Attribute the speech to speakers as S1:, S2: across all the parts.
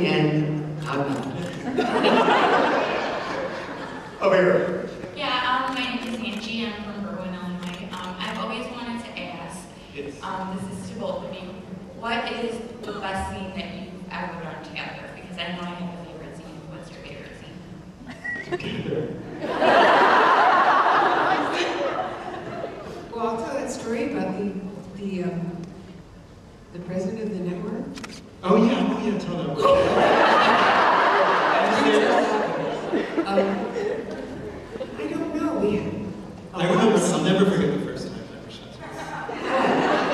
S1: Randy, and I'm not.
S2: Over here.
S3: Yeah, my name is Angie. I'm from Berwyn, Illinois. I've always wanted to ask, this is to both of you, what is the best scene that you've ever done together? Because I know I have a favorite scene. What's your favorite scene?
S2: Together.
S1: Well, I'll tell that story about the president of the network.
S2: Oh yeah, tell that one.
S1: I don't know.
S2: I'll never forget the first time I ever shot.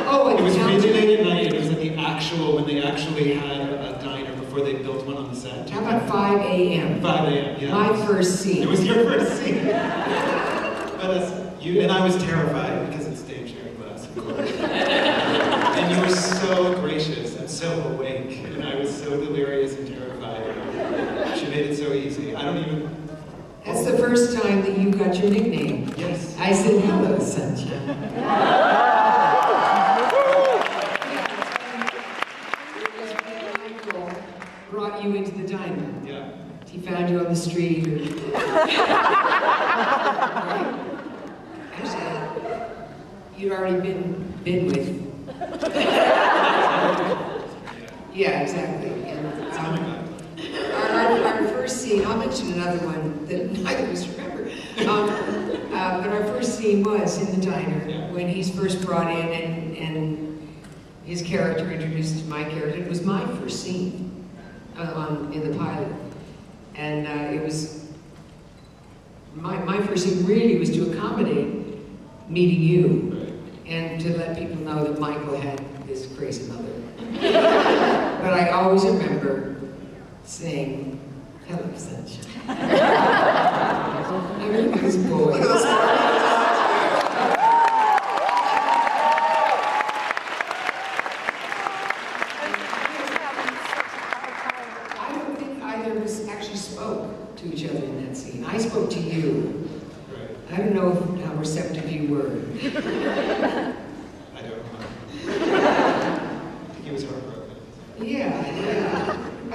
S1: Oh,
S2: It was really late at night. It was at the actual, when they actually had a diner before they built one on the set.
S1: How about 5 a.m.?
S2: 5 a.m., yeah.
S1: My first scene.
S2: It was your first scene. And I was terrified because it's stage sharing glass, of course. And you were so gracious and so awake, and I was so delirious and terrified. She made it so easy. I don't even...
S1: That's the first time that you got your nickname.
S2: Yes.
S1: I said, hello, sunshine. Brought you into the diner.
S2: Yeah.
S1: He found you on the street. Actually, you'd already been with. Yeah, exactly. And, our first scene, I'll mention another one that neither of us remember. But our first scene was in the diner when he's first brought in and his character introduced my character. It was my first scene in the pilot. And it was, my first scene really was to accommodate meeting you and to let people know that Michael had this crazy mother. But I always remember saying, hello, sunshine. I remember this boy. I don't think either of us actually spoke to each other in that scene. I spoke to you. I don't know how receptive you were.
S2: I don't know. I think he was heartbroken.
S1: Yeah.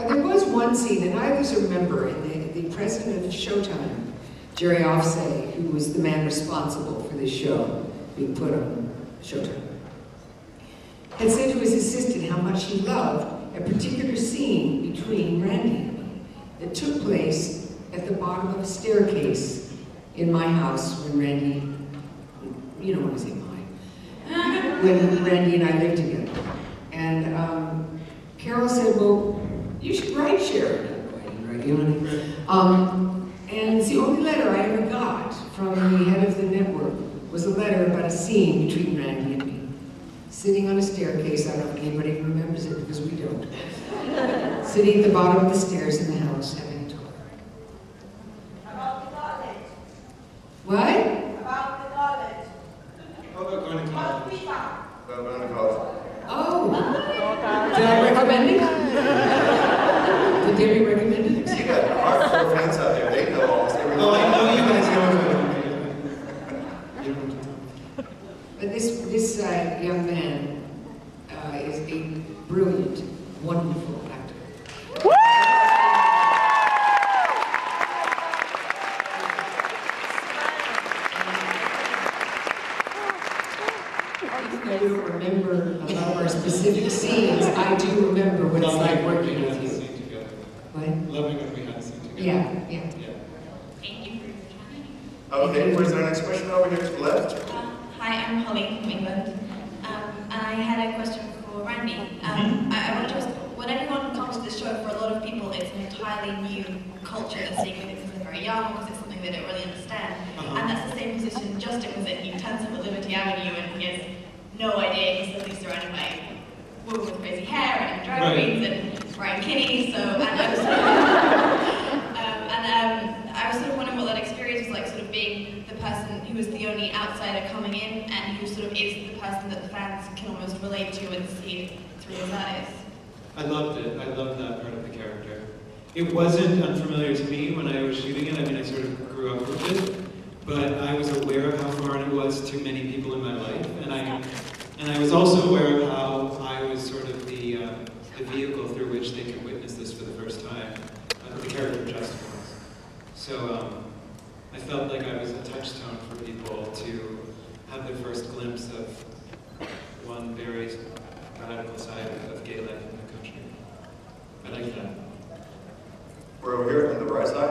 S1: There was one scene, and I always remember, the president of Showtime, Jerry Offsay, who was the man responsible for this show being put on Showtime, had said to his assistant how much he loved a particular scene between Randy and me that took place at the bottom of a staircase in my house when Randy, you don't want to say mine, when Randy and I lived together. And Carol said, well, you should write Sharon. And it's the only letter I ever got from the head of the network was a letter about a scene between Randy and me. Sitting on a staircase, I don't know if anybody remembers it because we don't. Sitting at the bottom of the stairs in the house having a talk.
S4: About the college.
S1: What?
S4: About the college.
S2: How about going to college?
S4: About
S2: Going to college.
S1: Oh. Did I recommend it? Did they recommend it?
S5: You got hardcore fans out there. They know almost everything.
S2: Oh, I know you guys know.
S1: But this young man is a brilliant, wonderful actor. I don't remember a lot of our specific scenes. I do remember what it's like working with you. What?
S2: Loving when we had a scene together.
S1: Yeah.
S3: Thank you for your time.
S5: Okay, where's our next question over here to the left?
S3: Hi, I'm Holly from England. And I had a question for Randy. I want to ask, when everyone comes to the show, for a lot of people, it's an entirely new culture that's seeing it because they're very young, because it's something they don't really understand. And that's the same position Justin was in. He turns up at Liberty Avenue and he has no idea. He's suddenly surrounded by women with crazy hair and drag queens and Brian Kinney. So, and I was sort of wondering what that experience was like, sort of being the person who was the only outsider coming in and who sort of is the person that the fans can almost relate to and see through his eyes.
S2: I loved it. I loved that part of the character. It wasn't unfamiliar to me when I was shooting it. I mean, I sort of grew up with it, but I was aware of how foreign it was to many people in my life, and I was also aware of how I was sort of the vehicle through which they could witness this for the first So I felt like I was a touchstone for people to have their first glimpse of one very radical side of gay life in the country. I like that.
S5: We're over here on the right side.